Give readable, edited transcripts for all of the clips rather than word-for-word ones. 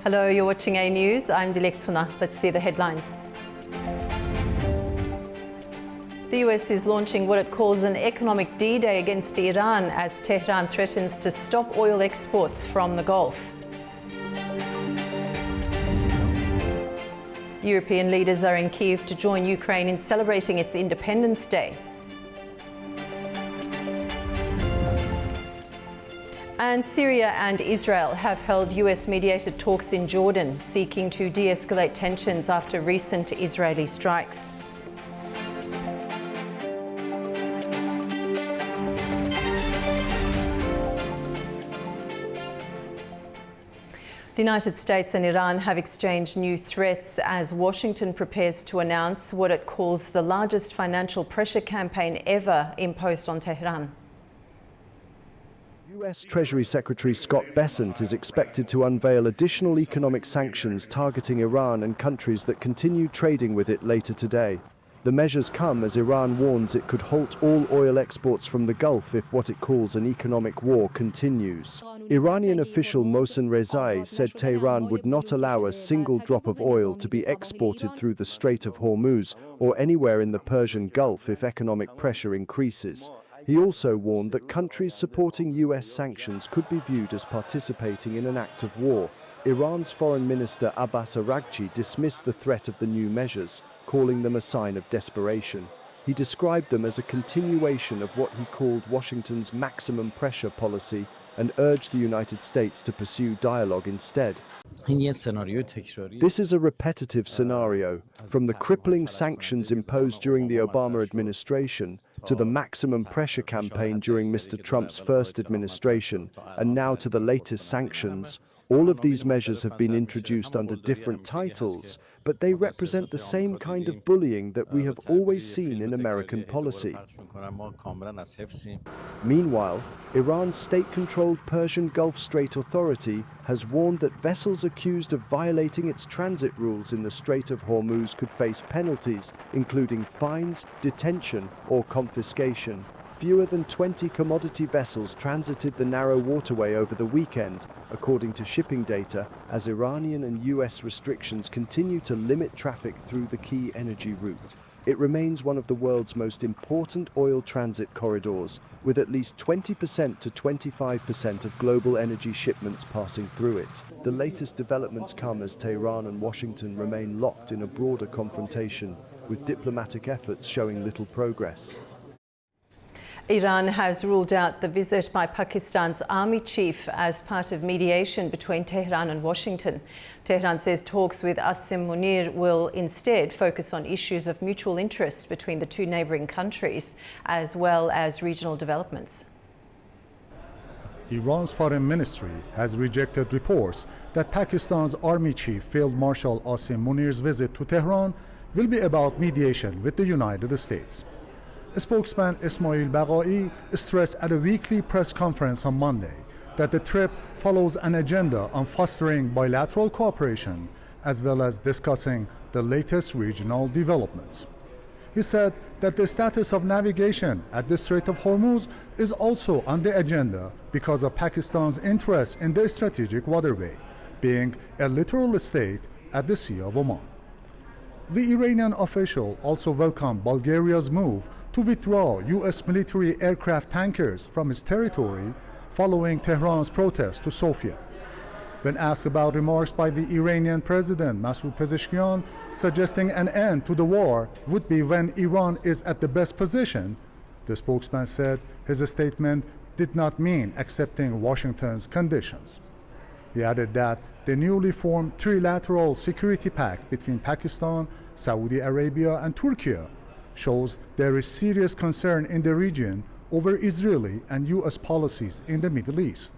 Hello, you're watching A News. I'm Dilek Tuna. Let's see the headlines. The US is launching what it calls an economic D-Day against Iran as Tehran threatens to stop oil exports from the Gulf. European leaders are in Kyiv to join Ukraine in celebrating its Independence Day. And Syria and Israel have held US mediated talks in Jordan, seeking to de-escalate tensions after recent Israeli strikes. The United States and Iran have exchanged new threats as Washington prepares to announce what it calls the largest financial pressure campaign ever imposed on Tehran. U.S. Treasury Secretary Scott Bessent is expected to unveil additional economic sanctions targeting Iran and countries that continue trading with it later today. The measures come as Iran warns it could halt all oil exports from the Gulf if what it calls an economic war continues. Iranian official Mohsen Rezai said Tehran would not allow a single drop of oil to be exported through the Strait of Hormuz or anywhere in the Persian Gulf if economic pressure increases. He also warned that countries supporting U.S. sanctions could be viewed as participating in an act of war. Iran's Foreign Minister Abbas Araghchi dismissed the threat of the new measures, calling them a sign of desperation. He described them as a continuation of what he called Washington's maximum pressure policy and urged the United States to pursue dialogue instead. This is a repetitive scenario, from the crippling sanctions imposed during the Obama administration to the maximum pressure campaign during Mr. Trump's first administration, and now to the latest sanctions. All of these measures have been introduced under different titles, but they represent the same kind of bullying that we have always seen in American policy. Meanwhile, Iran's state-controlled Persian Gulf Strait Authority has warned that vessels accused of violating its transit rules in the Strait of Hormuz could face penalties, including fines, detention, or confiscation. Fewer than 20 commodity vessels transited the narrow waterway over the weekend, according to shipping data, as Iranian and US restrictions continue to limit traffic through the key energy route. It remains one of the world's most important oil transit corridors, with at least 20% to 25% of global energy shipments passing through it. The latest developments come as Tehran and Washington remain locked in a broader confrontation, with diplomatic efforts showing little progress. Iran has ruled out the visit by Pakistan's army chief as part of mediation between Tehran and Washington. Tehran says talks with Qasem Munir will instead focus on issues of mutual interest between the two neighbouring countries, as well as regional developments. Iran's foreign ministry has rejected reports that Pakistan's army chief Field Marshal Qasem Munir's visit to Tehran will be about mediation with the United States. Spokesman Ismail Baqai stressed at a weekly press conference on Monday that the trip follows an agenda on fostering bilateral cooperation as well as discussing the latest regional developments. He said that the status of navigation at the Strait of Hormuz is also on the agenda because of Pakistan's interest in the strategic waterway, being a littoral state at the Sea of Oman. The Iranian official also welcomed Bulgaria's move to withdraw U.S. military aircraft tankers from its territory following Tehran's protest to Sofia. When asked about remarks by the Iranian President Masoud Pezeshkian suggesting an end to the war would be when Iran is at the best position, the spokesman said his statement did not mean accepting Washington's conditions. He added that the newly formed trilateral security pact between Pakistan, Saudi Arabia, and Turkey shows there is serious concern in the region over Israeli and U.S. policies in the Middle East.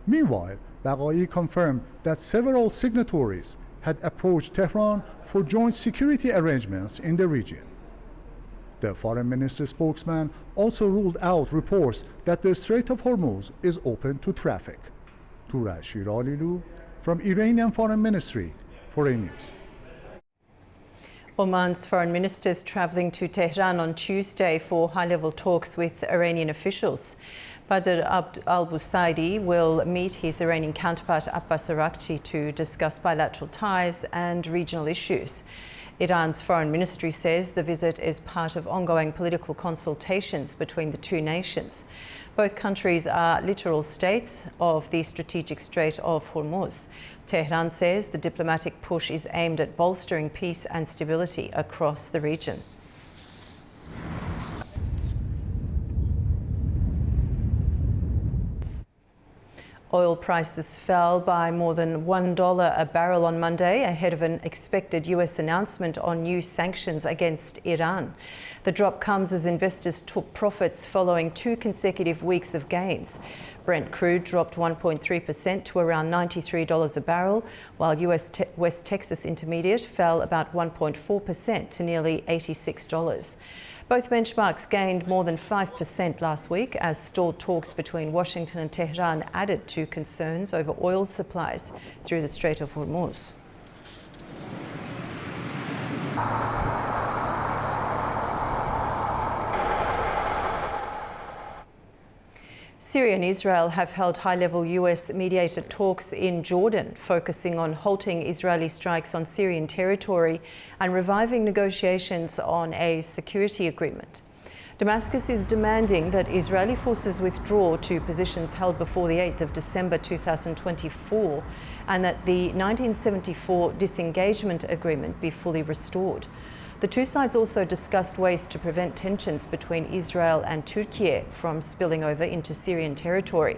Meanwhile, Baqai confirmed that several signatories had approached Tehran for joint security arrangements in the region. The foreign ministry spokesman also ruled out reports that the Strait of Hormuz is open to traffic. Turaj Shiralilu from Iranian Foreign Ministry for A News. Oman's foreign ministers travelling to Tehran on Tuesday for high-level talks with Iranian officials. Badr al-Busaidi will meet his Iranian counterpart Abbas Araghchi to discuss bilateral ties and regional issues. Iran's foreign ministry says the visit is part of ongoing political consultations between the two nations. Both countries are littoral states of the strategic Strait of Hormuz. Tehran says the diplomatic push is aimed at bolstering peace and stability across the region. Oil prices fell by more than $1 a barrel on Monday ahead of an expected U.S. announcement on new sanctions against Iran. The drop comes as investors took profits following 2 consecutive weeks of gains. Brent crude dropped 1.3% to around $93 a barrel, while U.S. West Texas Intermediate fell about 1.4% to nearly $86. Both benchmarks gained more than 5% last week as stalled talks between Washington and Tehran added to concerns over oil supplies through the Strait of Hormuz. Syria and Israel have held high-level U.S. mediated talks in Jordan, focusing on halting Israeli strikes on Syrian territory and reviving negotiations on a security agreement. Damascus is demanding that Israeli forces withdraw to positions held before the 8th of December 2024 and that the 1974 disengagement agreement be fully restored. The two sides also discussed ways to prevent tensions between Israel and Turkey from spilling over into Syrian territory.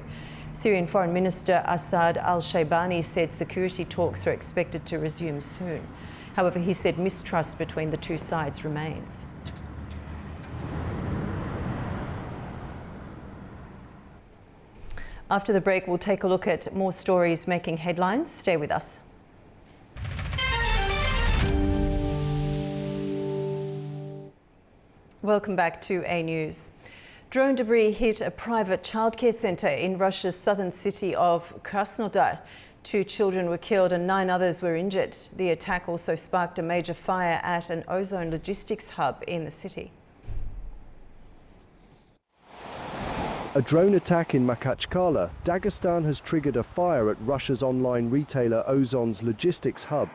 Syrian Foreign Minister Assad al-Shaybani said security talks are expected to resume soon. However, he said mistrust between the two sides remains. After the break, we'll take a look at more stories making headlines. Stay with us. Welcome back to A News. Drone debris hit a private childcare centre in Russia's southern city of Krasnodar. 2 children were killed and 9 others were injured. The attack also sparked a major fire at an ozone logistics hub in the city. A drone attack in Makhachkala, Dagestan has triggered a fire at Russia's online retailer Ozon's logistics hub.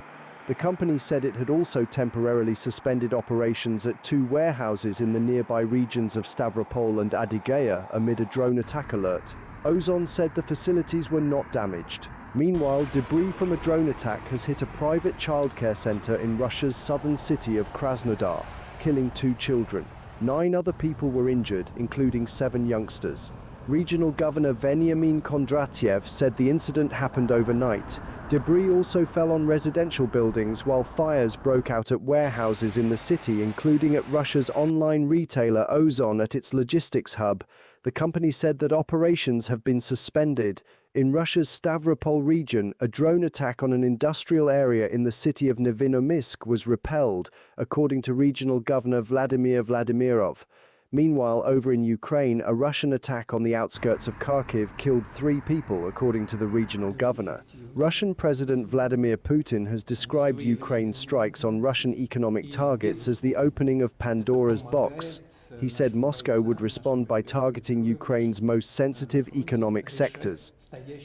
The company said it had also temporarily suspended operations at 2 warehouses in the nearby regions of Stavropol and Adygea amid a drone attack alert. Ozon said the facilities were not damaged. Meanwhile, debris from a drone attack has hit a private childcare center in Russia's southern city of Krasnodar, killing 2 children. 9 other people were injured, including 7 youngsters. Regional Governor Veniamin Kondratyev said the incident happened overnight. Debris also fell on residential buildings while fires broke out at warehouses in the city, including at Russia's online retailer Ozon at its logistics hub. The company said that operations have been suspended. In Russia's Stavropol region, a drone attack on an industrial area in the city of Nevinomysk was repelled, according to Regional Governor Vladimir Vladimirov. Meanwhile, over in Ukraine, a Russian attack on the outskirts of Kyiv killed 3 people, according to the regional governor. Russian President Vladimir Putin has described Ukraine's strikes on Russian economic targets as the opening of Pandora's box. He said Moscow would respond by targeting Ukraine's most sensitive economic sectors.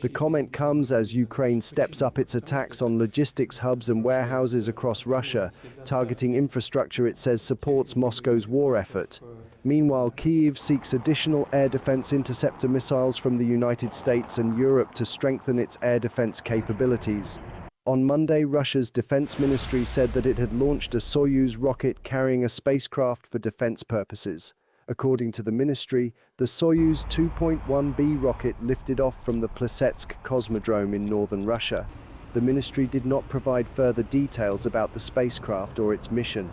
The comment comes as Ukraine steps up its attacks on logistics hubs and warehouses across Russia, targeting infrastructure it says supports Moscow's war effort. Meanwhile, Kyiv seeks additional air defense interceptor missiles from the United States and Europe to strengthen its air defense capabilities. On Monday, Russia's defense ministry said that it had launched a Soyuz rocket carrying a spacecraft for defense purposes. According to the ministry, the Soyuz 2.1B rocket lifted off from the Plesetsk Cosmodrome in northern Russia. The ministry did not provide further details about the spacecraft or its mission.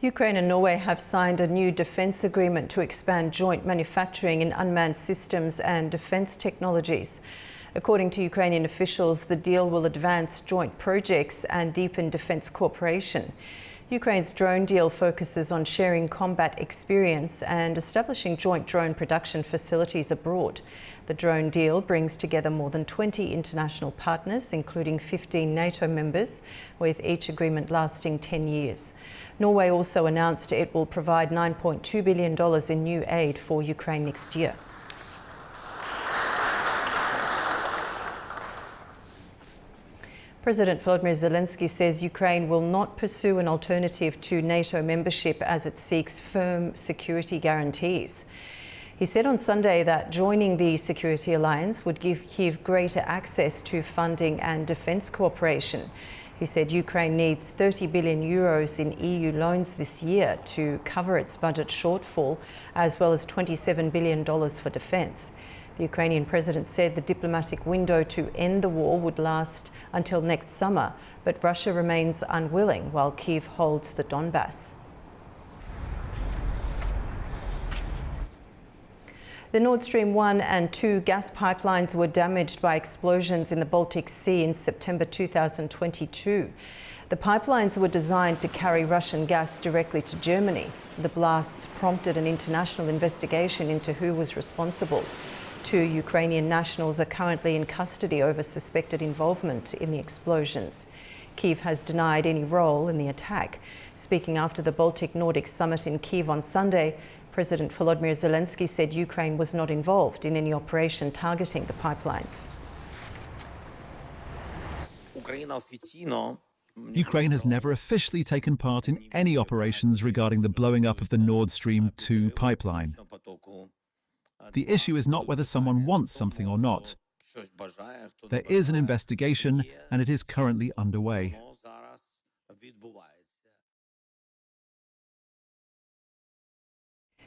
Ukraine and Norway have signed a new defence agreement to expand joint manufacturing in unmanned systems and defence technologies. According to Ukrainian officials, the deal will advance joint projects and deepen defence cooperation. Ukraine's drone deal focuses on sharing combat experience and establishing joint drone production facilities abroad. The drone deal brings together more than 20 international partners, including 15 NATO members, with each agreement lasting 10 years. Norway also announced it will provide $9.2 billion in new aid for Ukraine next year. President Volodymyr Zelenskyy says Ukraine will not pursue an alternative to NATO membership as it seeks firm security guarantees. He said on Sunday that joining the security alliance would give Kyiv greater access to funding and defence cooperation. He said Ukraine needs 30 billion euros in EU loans this year to cover its budget shortfall, as well as $27 billion for defence. The Ukrainian president said the diplomatic window to end the war would last until next summer, but Russia remains unwilling while Kyiv holds the Donbass. The Nord Stream 1 and 2 gas pipelines were damaged by explosions in the Baltic Sea in September 2022. The pipelines were designed to carry Russian gas directly to Germany. The blasts prompted an international investigation into who was responsible. 2 Ukrainian nationals are currently in custody over suspected involvement in the explosions. Kyiv has denied any role in the attack. Speaking after the Baltic Nordic summit in Kyiv on Sunday, President Volodymyr Zelenskyy said Ukraine was not involved in any operation targeting the pipelines. Ukraine has never officially taken part in any operations regarding the blowing up of the Nord Stream 2 pipeline. The issue is not whether someone wants something or not. There is an investigation, and it is currently underway.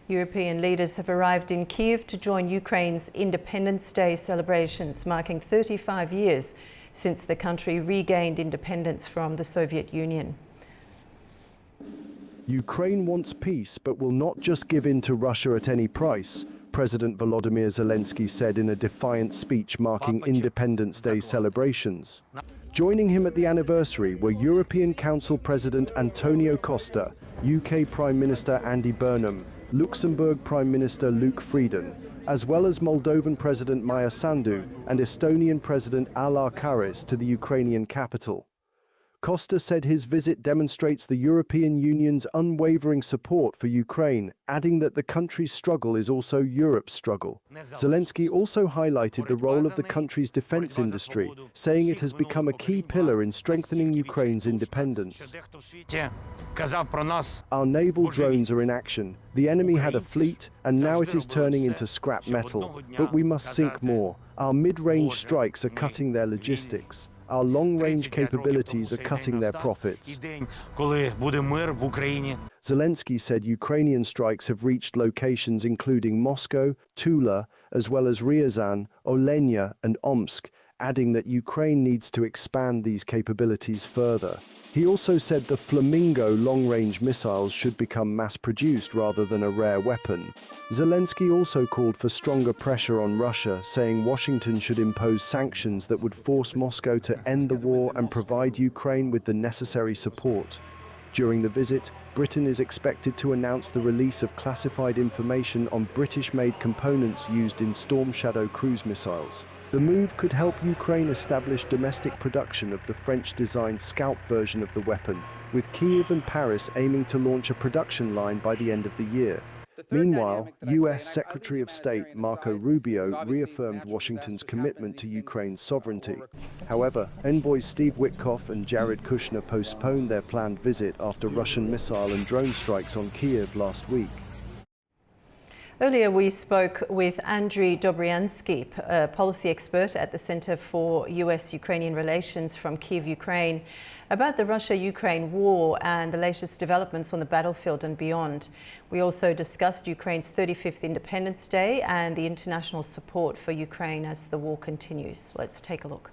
European leaders have arrived in Kyiv to join Ukraine's Independence Day celebrations, marking 35 years since the country regained independence from the Soviet Union. Ukraine wants peace, but will not just give in to Russia at any price, President Volodymyr Zelenskyy said in a defiant speech marking Independence Day celebrations. Joining him at the anniversary were European Council President Antonio Costa, UK Prime Minister Andy Burnham, Luxembourg Prime Minister Luc Frieden, as well as Moldovan President Maia Sandu and Estonian President Alar Karis to the Ukrainian capital. Costa said his visit demonstrates the European Union's unwavering support for Ukraine, adding that the country's struggle is also Europe's struggle. Zelenskyy also highlighted the role of the country's defense industry, saying it has become a key pillar in strengthening Ukraine's independence. Our naval drones are in action. The enemy had a fleet, and now it is turning into scrap metal. But we must sink more. Our mid-range strikes are cutting their logistics. Our long-range capabilities are cutting their profits. Zelenskyy said Ukrainian strikes have reached locations including Moscow, Tula, as well as Ryazan, Olenia, and Omsk, adding that Ukraine needs to expand these capabilities further. He also said the Flamingo long-range missiles should become mass-produced rather than a rare weapon. Zelenskyy also called for stronger pressure on Russia, saying Washington should impose sanctions that would force Moscow to end the war and provide Ukraine with the necessary support. During the visit, Britain is expected to announce the release of classified information on British-made components used in Storm Shadow cruise missiles. The move could help Ukraine establish domestic production of the French-designed Scalp version of the weapon, with Kyiv and Paris aiming to launch a production line by the end of the year. Meanwhile, U.S. Secretary of State Marco Rubio reaffirmed Washington's commitment to Ukraine's sovereignty. However, envoys Steve Witkoff and Jared Kushner postponed their planned visit after Russian missile and drone strikes on Kyiv last week. Earlier, we spoke with Andriy Dobryansky, a policy expert at the Center for U.S.-Ukrainian Relations from Kyiv, Ukraine, about the Russia-Ukraine war and the latest developments on the battlefield and beyond. We also discussed Ukraine's 35th Independence Day and the international support for Ukraine as the war continues. Let's take a look.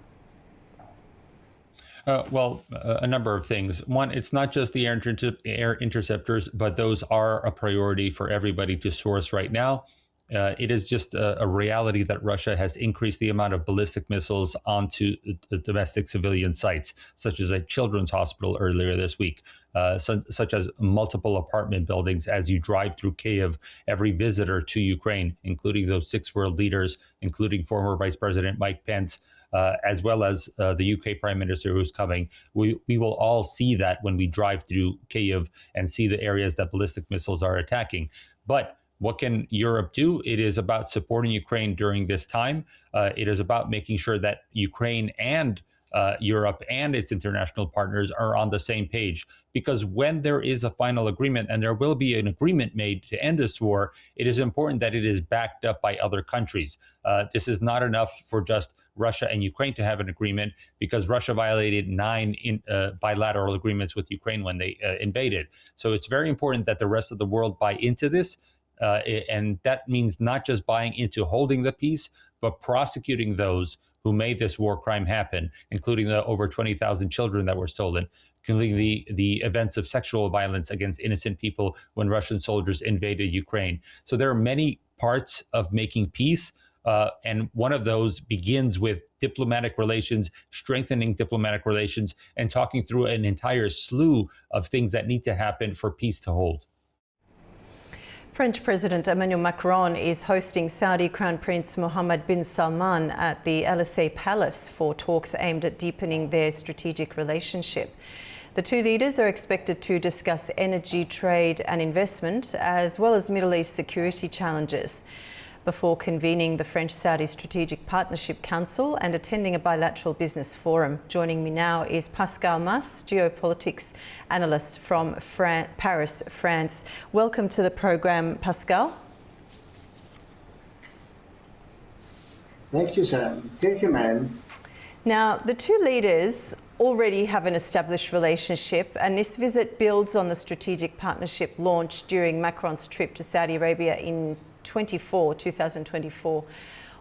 A number of things. One, it's not just the air interceptors, but those are a priority for everybody to source right now. It is just a reality that Russia has increased the amount of ballistic missiles onto domestic civilian sites, such as a children's hospital earlier this week, such as multiple apartment buildings. As you drive through Kyiv, every visitor to Ukraine, including those 6 world leaders, including former Vice President Mike Pence, as well as the UK Prime Minister who's coming, we will all see that when we drive through Kyiv and see the areas that ballistic missiles are attacking. But what can Europe do? It is about supporting Ukraine during this time. It is about making sure that Ukraine and Europe and its international partners are on the same page. Because when there is a final agreement, and there will be an agreement made to end this war, it is important that it is backed up by other countries. This is not enough for just Russia and Ukraine to have an agreement, because Russia violated 9 bilateral agreements with Ukraine when they invaded. So it's very important that the rest of the world buy into this. And that means not just buying into holding the peace, but prosecuting those who made this war crime happen, including the over 20,000 children that were stolen, including the events of sexual violence against innocent people when Russian soldiers invaded Ukraine. So there are many parts of making peace. And one of those begins with diplomatic relations, strengthening diplomatic relations, and talking through an entire slew of things that need to happen for peace to hold. French President Emmanuel Macron is hosting Saudi Crown Prince Mohammed bin Salman at the Elysee Palace for talks aimed at deepening their strategic relationship. The two leaders are expected to discuss energy, trade and investment, as well as Middle East security challenges, before convening the French-Saudi Strategic Partnership Council and attending a bilateral business forum. Joining me now is Pascal Mas, geopolitics analyst from Paris, France. Welcome to the program, Pascal. Thank you, sir. Thank you, ma'am. Now, the two leaders already have an established relationship, and this visit builds on the strategic partnership launched during Macron's trip to Saudi Arabia in 2024.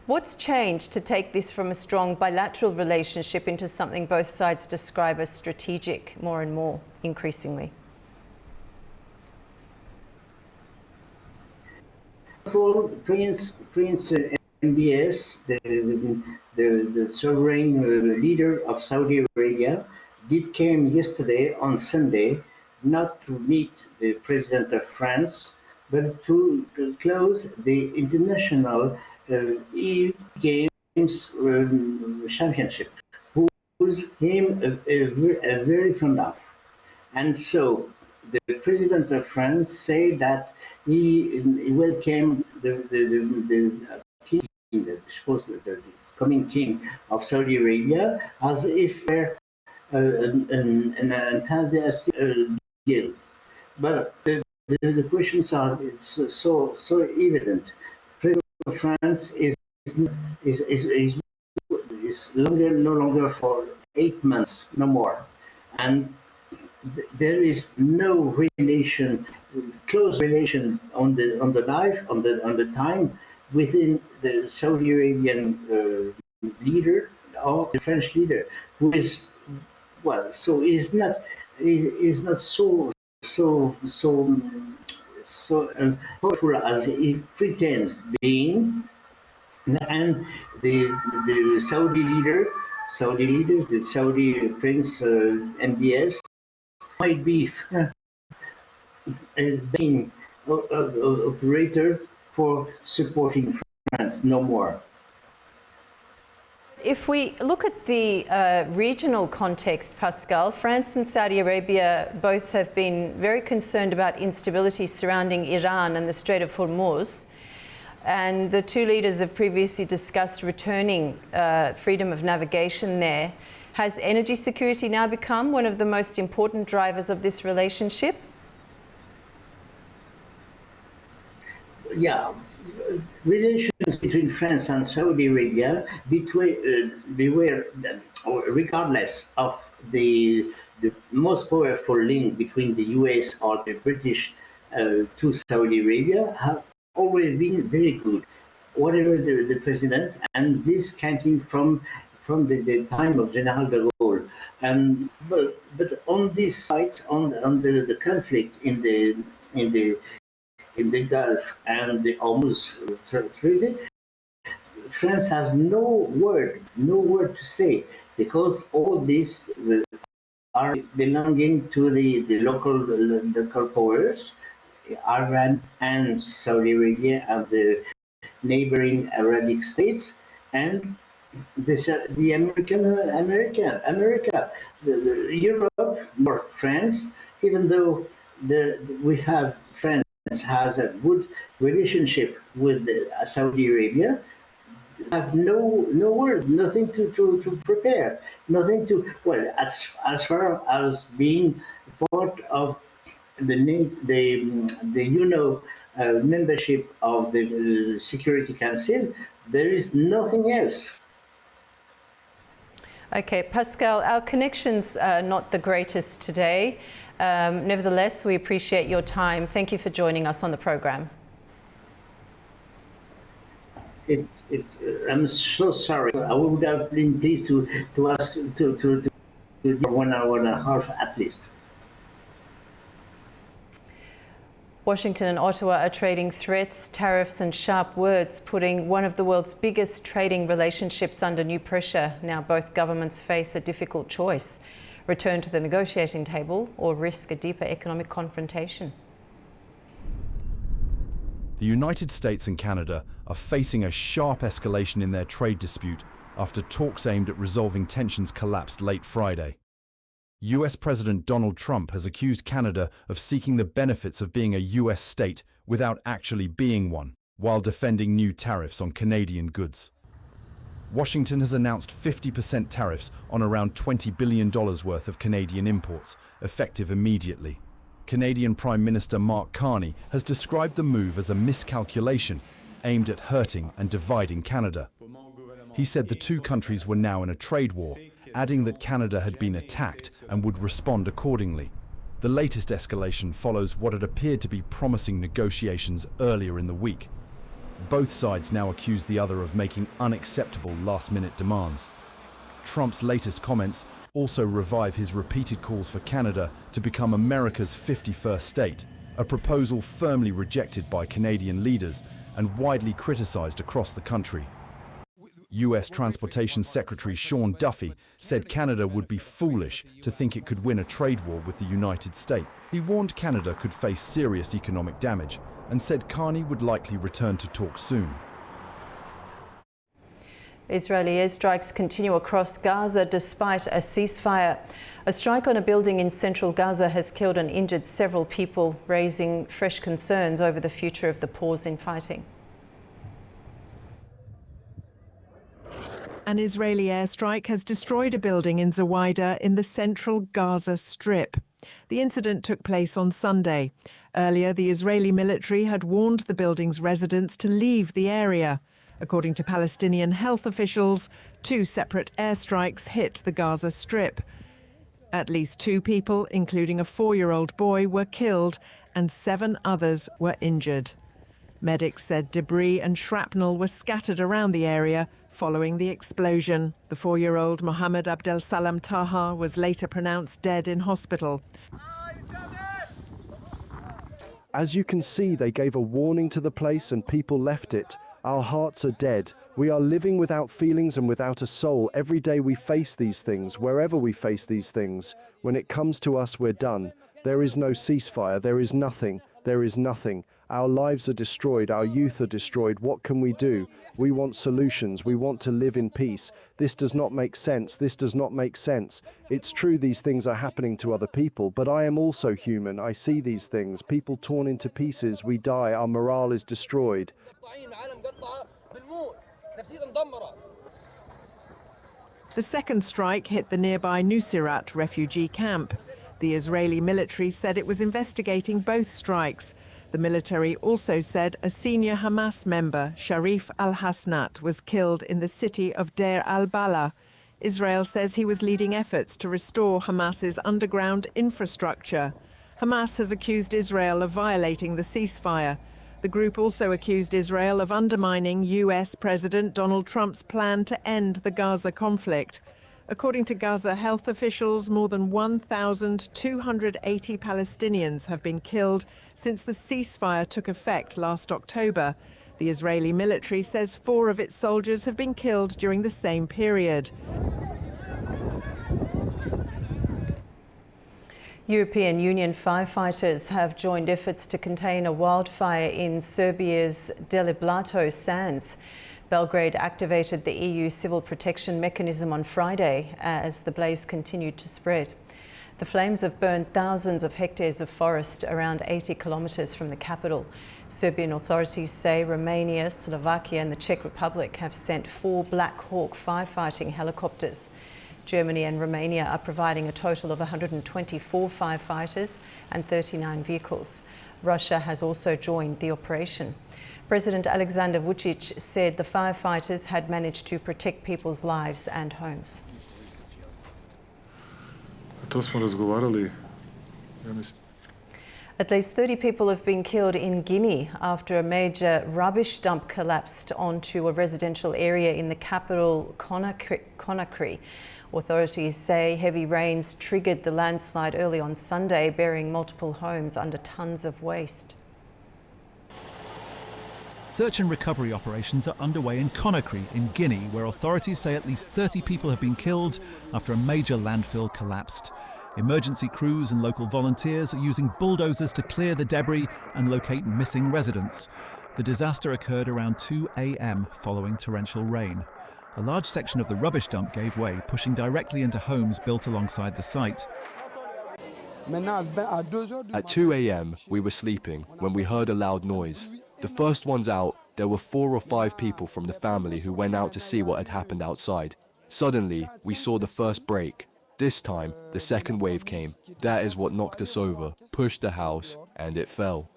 What's changed to take this from a strong bilateral relationship into something both sides describe as strategic more and more, increasingly? For Prince MBS, the sovereign leader of Saudi Arabia, came yesterday on Sunday not to meet the president of France, but to close the international EU Games Championship, who's him a very fond of. And so the president of France said that he welcomed the coming king of Saudi Arabia as if they're an enthusiastic guild. But the questions are so evident. President of France is no longer for 8 months, no more, and there is no relation, close relation on the life, on the time within the Saudi Arabian leader or the French leader, who is so is not so powerful as he pretends being, and the Saudi leaders, the Saudi Prince MBS, might be being operator for supporting France, no more. If we look at the regional context, Pascal, France and Saudi Arabia both have been very concerned about instability surrounding Iran and the Strait of Hormuz. And the two leaders have previously discussed returning freedom of navigation there. Has energy security now become one of the most important drivers of this relationship? Yeah, relations between France and Saudi Arabia, regardless of the most powerful link between the U.S. or the British to Saudi Arabia, have always been very good, whatever the president, and this came from the time of General de Gaulle. But on these sides, on the conflict in the in the Gulf and the Hormuz Treaty, France has no word to say, because all these are belonging to the local powers, Iran and Saudi Arabia and the neighboring Arabic states, and the America, Europe, or France, even though France has a good relationship with Saudi Arabia, have no word, nothing to prepare, nothing to, well, as far as being part of the membership of the Security Council, there is nothing else. Okay, Pascal, our connections are not the greatest today. Nevertheless, we appreciate your time. Thank you for joining us on the program. I'm so sorry. I would have been pleased to ask to 1 hour and a half at least. Washington and Ottawa are trading threats, tariffs and sharp words, putting one of the world's biggest trading relationships under new pressure. Now both governments face a difficult choice: return to the negotiating table or risk a deeper economic confrontation. The United States and Canada are facing a sharp escalation in their trade dispute after talks aimed at resolving tensions collapsed late Friday. U.S. President Donald Trump has accused Canada of seeking the benefits of being a U.S. state without actually being one, while defending new tariffs on Canadian goods. Washington has announced 50% tariffs on around $20 billion worth of Canadian imports, effective immediately. Canadian Prime Minister Mark Carney has described the move as a miscalculation aimed at hurting and dividing Canada. He said the two countries were now in a trade war, adding that Canada had been attacked and would respond accordingly. The latest escalation follows what had appeared to be promising negotiations earlier in the week. Both sides now accuse the other of making unacceptable last-minute demands. Trump's latest comments also revive his repeated calls for Canada to become America's 51st state, a proposal firmly rejected by Canadian leaders and widely criticized across the country. U.S. Transportation Secretary Sean Duffy said Canada would be foolish to think it could win a trade war with the United States. He warned Canada could face serious economic damage and said Carney would likely return to talk soon. Israeli airstrikes continue across Gaza despite a ceasefire. A strike on a building in central Gaza has killed and injured several people, raising fresh concerns over the future of the pause in fighting. An Israeli airstrike has destroyed a building in Zawaida in the central Gaza Strip. The incident took place on Sunday. Earlier, the Israeli military had warned the building's residents to leave the area. According to Palestinian health officials, 2 separate airstrikes hit the Gaza Strip. At least 2 people, including a 4-year-old boy, were killed and 7 others were injured. Medics said debris and shrapnel were scattered around the area following the explosion. The 4-year-old Mohammed Abdel Salam Taha was later pronounced dead in hospital. As you can see, they gave a warning to the place and people left it. Our hearts are dead. We are living without feelings and without a soul. Every day we face these things, wherever we face these things. When it comes to us, we're done. There is no ceasefire. There is nothing. There is nothing. Our lives are destroyed. Our youth are destroyed. What can we do? We want solutions. We want to live in peace. This does not make sense. This does not make sense. It's true these things are happening to other people, but I am also human. I see these things. People torn into pieces. We die. Our morale is destroyed. The second strike hit the nearby Nuseirat refugee camp. The Israeli military said it was investigating both strikes. The military also said a senior Hamas member, Sharif al-Hasnat, was killed in the city of Deir al-Balah. Israel says he was leading efforts to restore Hamas's underground infrastructure. Hamas has accused Israel of violating the ceasefire. The group also accused Israel of undermining U.S. President Donald Trump's plan to end the Gaza conflict. According to Gaza health officials, more than 1,280 Palestinians have been killed since the ceasefire took effect last October. The Israeli military says 4 of its soldiers have been killed during the same period. European Union firefighters have joined efforts to contain a wildfire in Serbia's Deliblato sands. Belgrade activated the EU civil protection mechanism on Friday as the blaze continued to spread. The flames have burned thousands of hectares of forest around 80 kilometres from the capital. Serbian authorities say Romania, Slovakia and the Czech Republic have sent 4 Black Hawk firefighting helicopters. Germany and Romania are providing a total of 124 firefighters and 39 vehicles. Russia has also joined the operation. President Alexander Vučić said the firefighters had managed to protect people's lives and homes. At least 30 people have been killed in Guinea after a major rubbish dump collapsed onto a residential area in the capital, Conakry. Authorities say heavy rains triggered the landslide early on Sunday, burying multiple homes under tons of waste. Search and recovery operations are underway in Conakry in Guinea, where authorities say at least 30 people have been killed after a major landfill collapsed. Emergency crews and local volunteers are using bulldozers to clear the debris and locate missing residents. The disaster occurred around 2 a.m. following torrential rain. A large section of the rubbish dump gave way, pushing directly into homes built alongside the site. At 2 a.m, we were sleeping when we heard a loud noise. The first ones out, there were 4 or 5 people from the family who went out to see what had happened outside. Suddenly, we saw the first break. This time, the second wave came. That is what knocked us over, pushed the house, and it fell.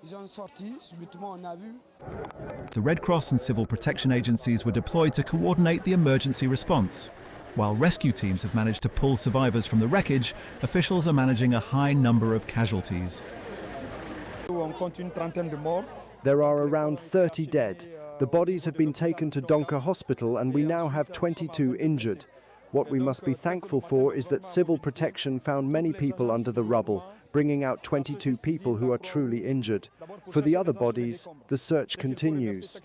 The Red Cross and civil protection agencies were deployed to coordinate the emergency response. While rescue teams have managed to pull survivors from the wreckage, officials are managing a high number of casualties. There are around 30 dead. The bodies have been taken to Donka Hospital and we now have 22 injured. What we must be thankful for is that civil protection found many people under the rubble, bringing out 22 people who are truly injured. For the other bodies, the search continues.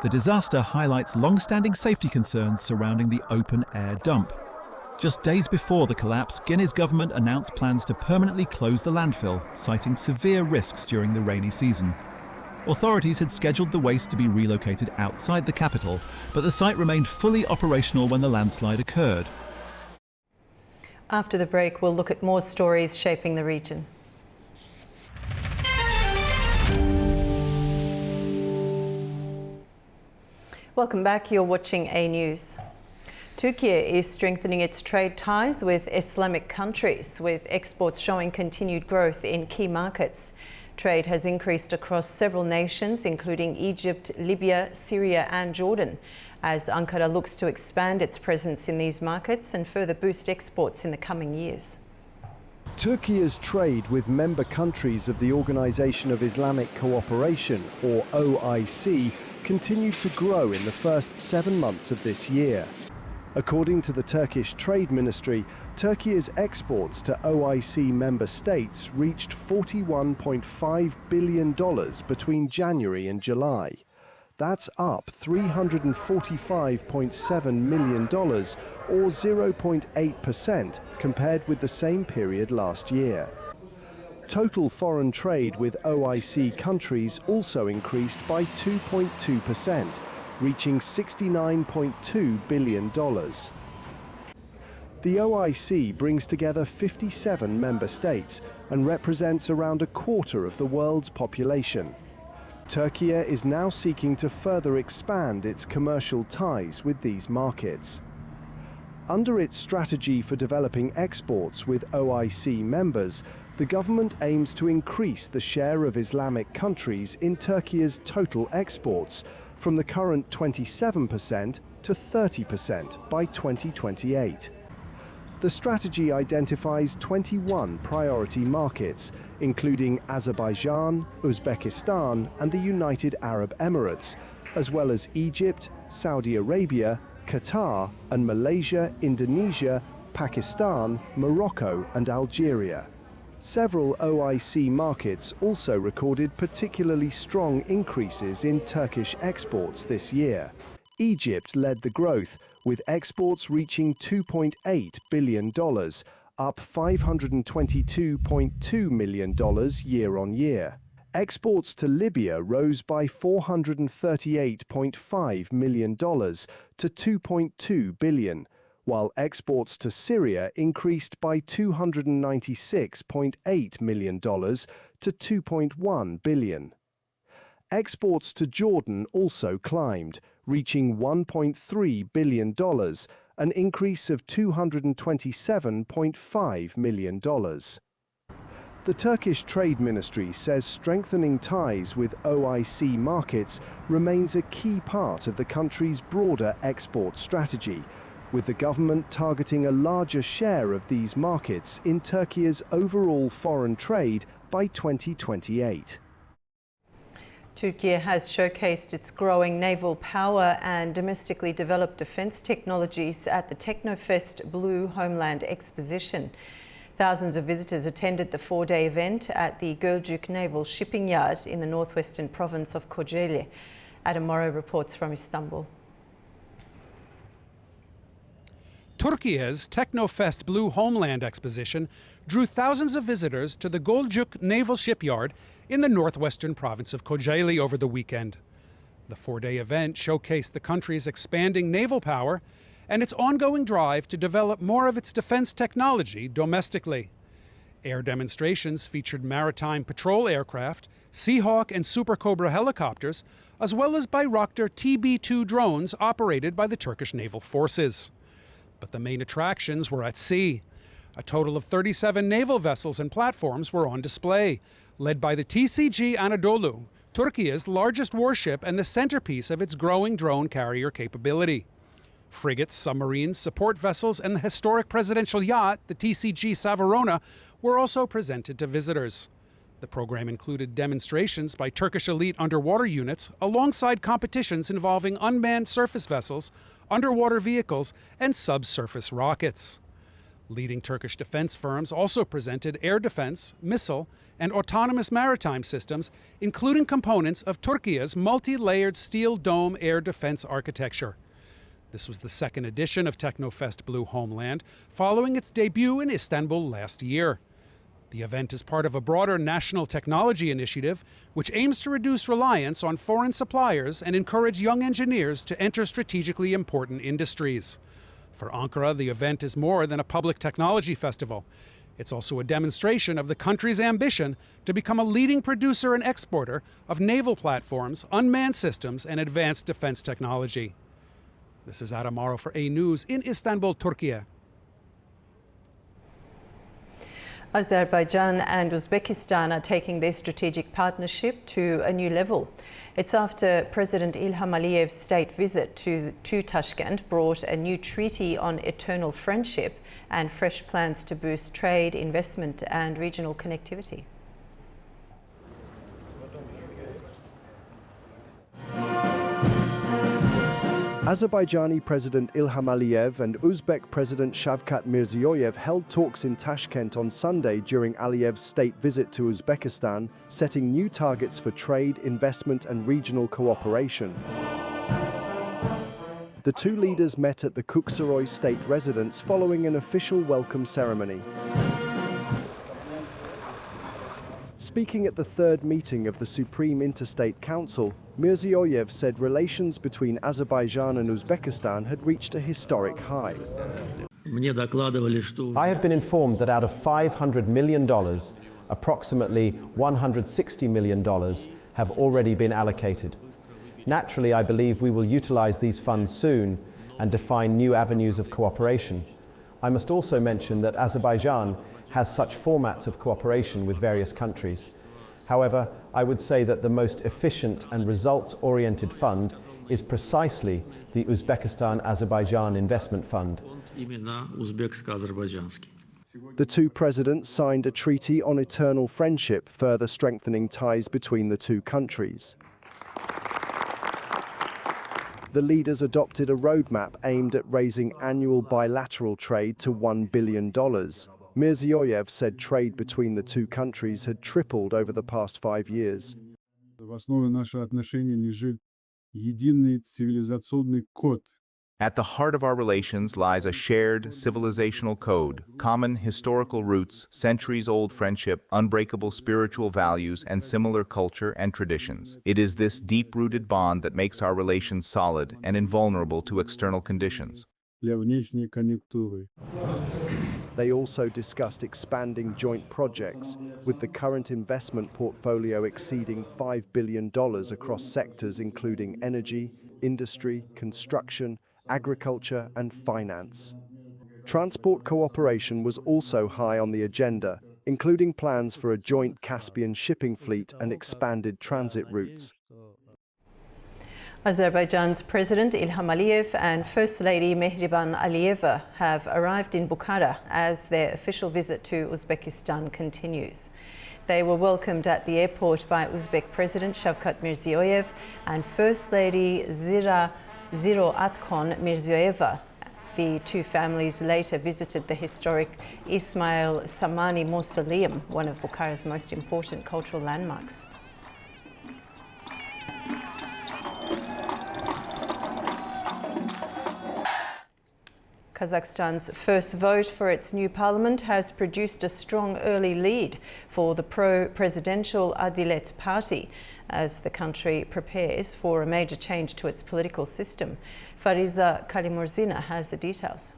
The disaster highlights long-standing safety concerns surrounding the open-air dump. Just days before the collapse, Guinea's government announced plans to permanently close the landfill, citing severe risks during the rainy season. Authorities had scheduled the waste to be relocated outside the capital, but the site remained fully operational when the landslide occurred. After the break, we'll look at more stories shaping the region. Welcome back. You're watching A News. Turkey is strengthening its trade ties with Islamic countries, with exports showing continued growth in key markets. Trade has increased across several nations, including Egypt, Libya, Syria and Jordan, as Ankara looks to expand its presence in these markets and further boost exports in the coming years. Turkey's trade with member countries of the Organization of Islamic Cooperation, or OIC, continued to grow in the first 7 months of this year. According to the Turkish Trade Ministry, Turkey's exports to OIC member states reached $41.5 billion between January and July. That's up $345.7 million, or 0.8% compared with the same period last year. Total foreign trade with OIC countries also increased by 2.2%. reaching $69.2 billion. The OIC brings together 57 member states and represents around a quarter of the world's population. Turkey is now seeking to further expand its commercial ties with these markets. Under its strategy for developing exports with OIC members, the government aims to increase the share of Islamic countries in Turkey's total exports from the current 27% to 30% by 2028. The strategy identifies 21 priority markets, including Azerbaijan, Uzbekistan and the United Arab Emirates, as well as Egypt, Saudi Arabia Qatar, and Malaysia, Indonesia, Pakistan, Morocco and Algeria. Several OIC markets also recorded particularly strong increases in Turkish exports this year. Egypt led the growth, with exports reaching $2.8 billion, up $522.2 million year on year. Exports to Libya rose by $438.5 million to $2.2 billion, while exports to Syria increased by $296.8 million to $2.1 billion. Exports to Jordan also climbed, reaching $1.3 billion, an increase of $227.5 million. The Turkish Trade Ministry says strengthening ties with OIC markets remains a key part of the country's broader export strategy, with the government targeting a larger share of these markets in Turkey's overall foreign trade by 2028. Turkey has showcased its growing naval power and domestically developed defence technologies at the Teknofest Blue Homeland Exposition. Thousands of visitors attended the four-day event at the Gölcük Naval Shipping Yard in the northwestern province of Kocaeli. Adam Morrow reports from Istanbul. Turkey's Teknofest Blue Homeland Exposition drew thousands of visitors to the Gölcük Naval Shipyard in the northwestern province of Kocaeli over the weekend. The four-day event showcased the country's expanding naval power and its ongoing drive to develop more of its defense technology domestically. Air demonstrations featured maritime patrol aircraft, Seahawk and Super Cobra helicopters, as well as Bayraktar TB2 drones operated by the Turkish Naval Forces. But the main attractions were at sea. A total of 37 naval vessels and platforms were on display, led by the TCG Anadolu, Turkey's largest warship and the centerpiece of its growing drone carrier capability. Frigates, submarines, support vessels, and the historic presidential yacht, the TCG Savarona, were also presented to visitors. The program included demonstrations by Turkish elite underwater units alongside competitions involving unmanned surface vessels, underwater vehicles, and subsurface rockets. Leading Turkish defense firms also presented air defense, missile, and autonomous maritime systems, including components of Turkey's multi-layered steel dome air defense architecture. This was the second edition of Teknofest Blue Homeland, following its debut in Istanbul last year. The event is part of a broader national technology initiative, which aims to reduce reliance on foreign suppliers and encourage young engineers to enter strategically important industries. For Ankara, the event is more than a public technology festival. It's also a demonstration of the country's ambition to become a leading producer and exporter of naval platforms, unmanned systems, and advanced defense technology. This is Adam Morrow for A News in Istanbul, Turkey. Azerbaijan and Uzbekistan are taking their strategic partnership to a new level. It's after President Ilham Aliyev's state visit to Tashkent brought a new treaty on eternal friendship and fresh plans to boost trade, investment and regional connectivity. Azerbaijani President Ilham Aliyev and Uzbek President Shavkat Mirziyoyev held talks in Tashkent on Sunday during Aliyev's state visit to Uzbekistan, setting new targets for trade, investment and regional cooperation. The two leaders met at the Kuksaroy state residence following an official welcome ceremony. Speaking at the third meeting of the Supreme Interstate Council, Mirziyoyev said relations between Azerbaijan and Uzbekistan had reached a historic high. I have been informed that out of $500 million, approximately $160 million have already been allocated. Naturally, I believe we will utilize these funds soon and define new avenues of cooperation. I must also mention that Azerbaijan has such formats of cooperation with various countries. However, I would say that the most efficient and results-oriented fund is precisely the Uzbekistan-Azerbaijan Investment Fund. The two presidents signed a treaty on eternal friendship, further strengthening ties between the two countries. The leaders adopted a roadmap aimed at raising annual bilateral trade to $1 billion. Mirziyoyev said trade between the two countries had tripled over the past 5 years. At the heart of our relations lies a shared civilizational code, common historical roots, centuries-old friendship, unbreakable spiritual values, and similar culture and traditions. It is this deep-rooted bond that makes our relations solid and invulnerable to external conditions. They also discussed expanding joint projects, with the current investment portfolio exceeding $5 billion across sectors including energy, industry, construction, agriculture and finance. Transport cooperation was also high on the agenda, including plans for a joint Caspian shipping fleet and expanded transit routes. Azerbaijan's President Ilham Aliyev and First Lady Mehriban Aliyeva have arrived in Bukhara as their official visit to Uzbekistan continues. They were welcomed at the airport by Uzbek President Shavkat Mirziyoyev and First Lady Ziro Atkon Mirziyoyeva. The two families later visited the historic Ismail Samani Mausoleum, one of Bukhara's most important cultural landmarks. Kazakhstan's first vote for its new parliament has produced a strong early lead for the pro-presidential Adilet party as the country prepares for a major change to its political system. Fariza Kalimurzina has the details.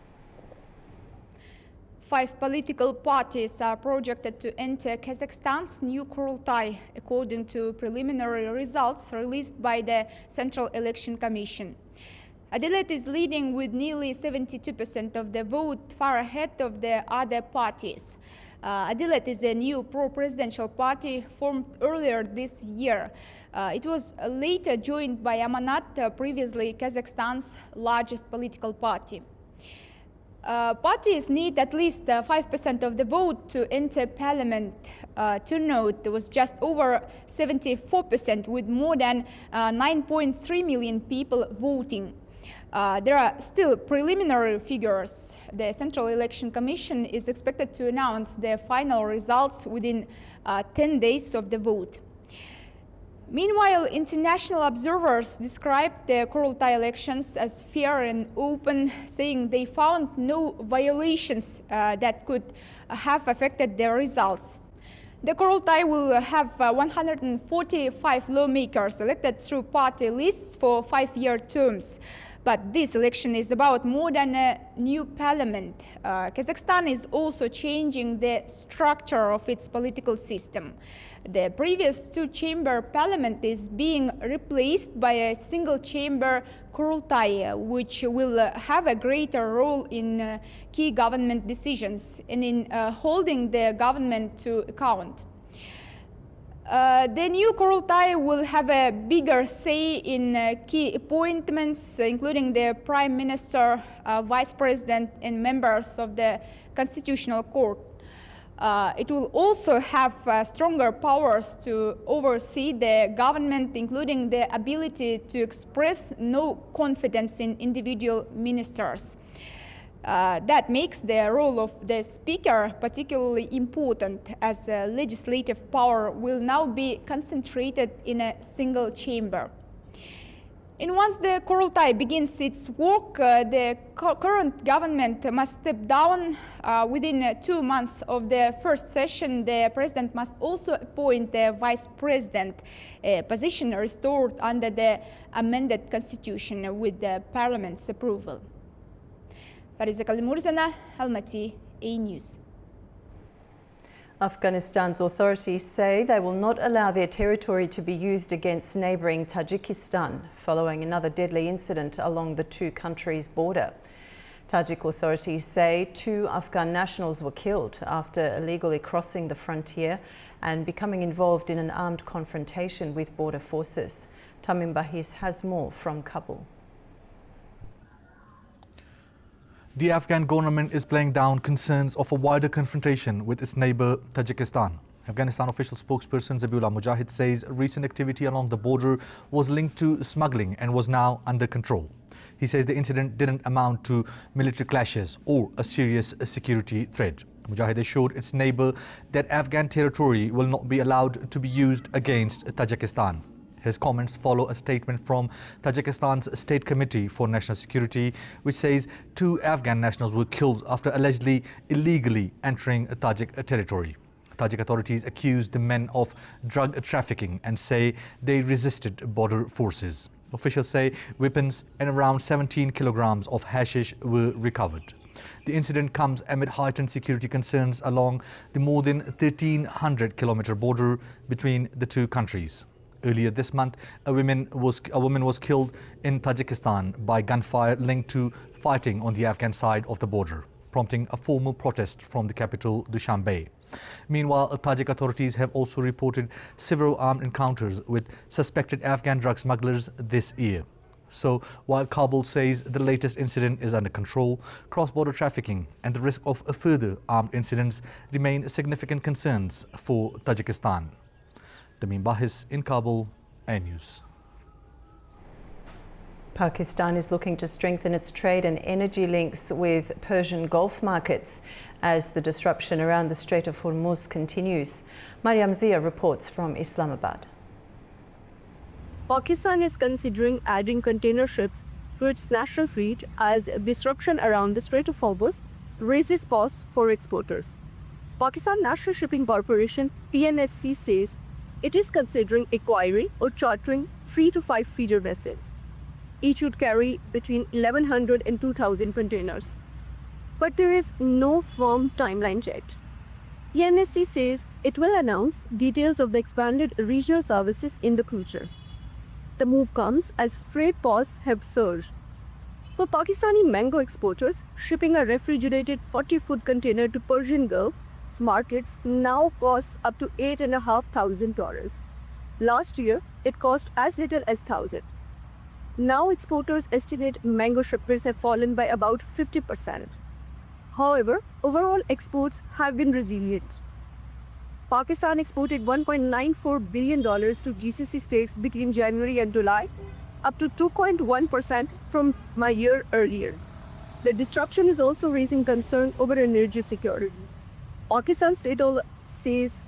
5 political parties are projected to enter Kazakhstan's new Kurultai, according to preliminary results released by the Central Election Commission. Adilet is leading with nearly 72% of the vote, far ahead of the other parties. Adilet is a new pro-presidential party formed earlier this year. It was later joined by Amanat, previously Kazakhstan's largest political party. Parties need at least 5% of the vote to enter parliament. Turnout was just over 74%, with more than 9.3 million people voting. There are still preliminary figures. The Central Election Commission is expected to announce the final results within 10 days of the vote. Meanwhile, international observers described the Kurultai elections as fair and open, saying they found no violations that could have affected the results. The Kurultai will have 145 lawmakers elected through party lists for 5-year terms. But this election is about more than a new parliament. Kazakhstan is also changing the structure of its political system. The previous two-chamber parliament is being replaced by a single-chamber Kurultai, which will have a greater role in key government decisions and in holding the government to account. The new Kurultai will have a bigger say in key appointments, including the Prime Minister, Vice President, and members of the Constitutional Court. It will also have stronger powers to oversee the government, including the ability to express no confidence in individual ministers. That makes the role of the Speaker particularly important, as legislative power will now be concentrated in a single chamber. And once the Kurultai begins its work, the current government must step down. Within 2 months of the first session, the President must also appoint the Vice President, a position restored under the amended Constitution with the Parliament's approval. Fariza Kalimurzina, Almaty, A News. Afghanistan's authorities say they will not allow their territory to be used against neighbouring Tajikistan following another deadly incident along the two countries' border. Tajik authorities say 2 Afghan nationals were killed after illegally crossing the frontier and becoming involved in an armed confrontation with border forces. Tamim Bahis has more from Kabul. The Afghan government is playing down concerns of a wider confrontation with its neighbour Tajikistan. Afghanistan official spokesperson Zabiullah Mujahid says recent activity along the border was linked to smuggling and was now under control. He says the incident didn't amount to military clashes or a serious security threat. Mujahid assured its neighbor that Afghan territory will not be allowed to be used against Tajikistan. His comments follow a statement from Tajikistan's State Committee for National Security, which says 2 Afghan nationals were killed after allegedly illegally entering Tajik territory. Tajik authorities accuse the men of drug trafficking and say they resisted border forces. Officials say weapons and around 17 kilograms of hashish were recovered. The incident comes amid heightened security concerns along the more than 1,300-kilometer border between the two countries. Earlier this month, a woman was killed in Tajikistan by gunfire linked to fighting on the Afghan side of the border, prompting a formal protest from the capital, Dushanbe. Meanwhile, Tajik authorities have also reported several armed encounters with suspected Afghan drug smugglers this year. So, while Kabul says the latest incident is under control, cross-border trafficking and the risk of further armed incidents remain significant concerns for Tajikistan. Tamim Bahis in Kabul, Air News. Pakistan is looking to strengthen its trade and energy links with Persian Gulf markets as the disruption around the Strait of Hormuz continues. Mariam Zia reports from Islamabad. Pakistan is considering adding container ships to its national fleet as disruption around the Strait of Hormuz raises costs for exporters. Pakistan National Shipping Corporation (PNSC) says it is considering acquiring or chartering 3 to 5 feeder vessels. Each would carry between 1,100 and 2,000 containers. But there is no firm timeline yet. PNSC says it will announce details of the expanded regional services in the future. The move comes as freight costs have surged. For Pakistani mango exporters, shipping a refrigerated 40-foot container to Persian Gulf markets now costs up to $8,500. Last year, it cost as little as $1,000. Now exporters estimate mango shipments have fallen by about 50%. However, overall exports have been resilient. Pakistan exported $1.94 billion to GCC states between January and July, up to 2.1% from a year earlier. The disruption is also raising concerns over energy security. Pakistan State Oil says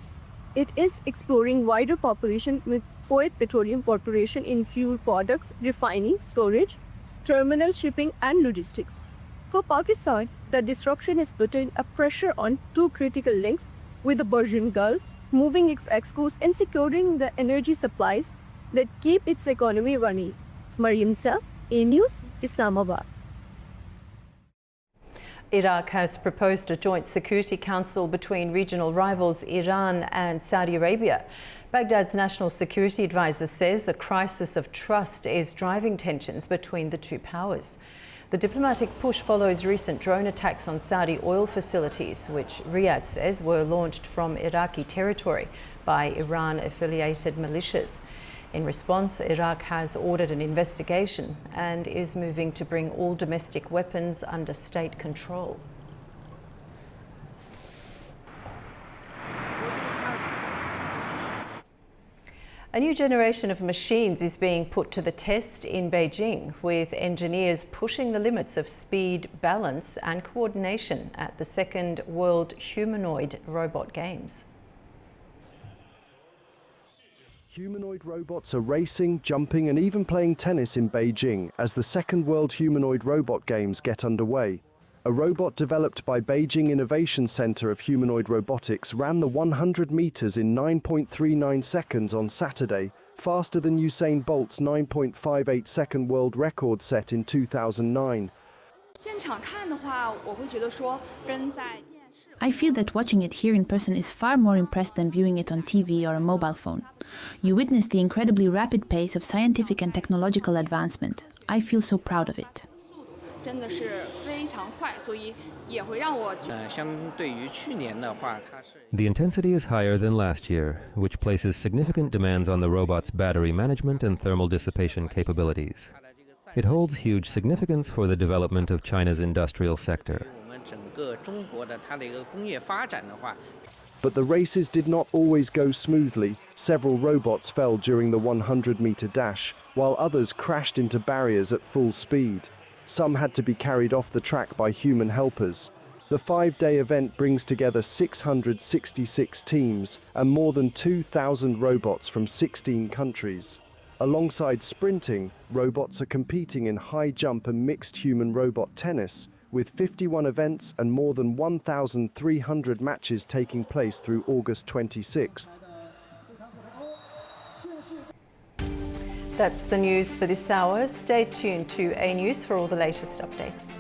it is exploring wider cooperation with Kuwait Petroleum Corporation in fuel products, refining, storage, terminal shipping and logistics. For Pakistan, the disruption is putting a pressure on 2 critical links with the Persian Gulf, moving its exports and securing the energy supplies that keep its economy running. Mariam Sa, A News, Islamabad. Iraq has proposed a joint security council between regional rivals Iran and Saudi Arabia. Baghdad's national security advisor says a crisis of trust is driving tensions between the two powers. The diplomatic push follows recent drone attacks on Saudi oil facilities, which Riyadh says were launched from Iraqi territory by Iran-affiliated militias. In response, Iraq has ordered an investigation and is moving to bring all domestic weapons under state control. A new generation of machines is being put to the test in Beijing, with engineers pushing the limits of speed, balance and coordination at the second World Humanoid Robot Games. Humanoid robots are racing, jumping and even playing tennis in Beijing as the second World Humanoid Robot Games get underway. A robot developed by Beijing Innovation Center of Humanoid Robotics ran the 100 meters in 9.39 seconds on Saturday, faster than Usain Bolt's 9.58-second world record set in 2009. I feel that watching it here in person is far more impressed than viewing it on TV or a mobile phone. You witness the incredibly rapid pace of scientific and technological advancement. I feel so proud of it. The intensity is higher than last year, which places significant demands on the robot's battery management and thermal dissipation capabilities. It holds huge significance for the development of China's industrial sector. But the races did not always go smoothly. Several robots fell during the 100-meter dash, while others crashed into barriers at full speed. Some had to be carried off the track by human helpers. The 5-day event brings together 666 teams and more than 2,000 robots from 16 countries. Alongside sprinting, robots are competing in high jump and mixed human-robot tennis, with 51 events and more than 1,300 matches taking place through August 26th. That's the news for this hour. Stay tuned to A News for all the latest updates.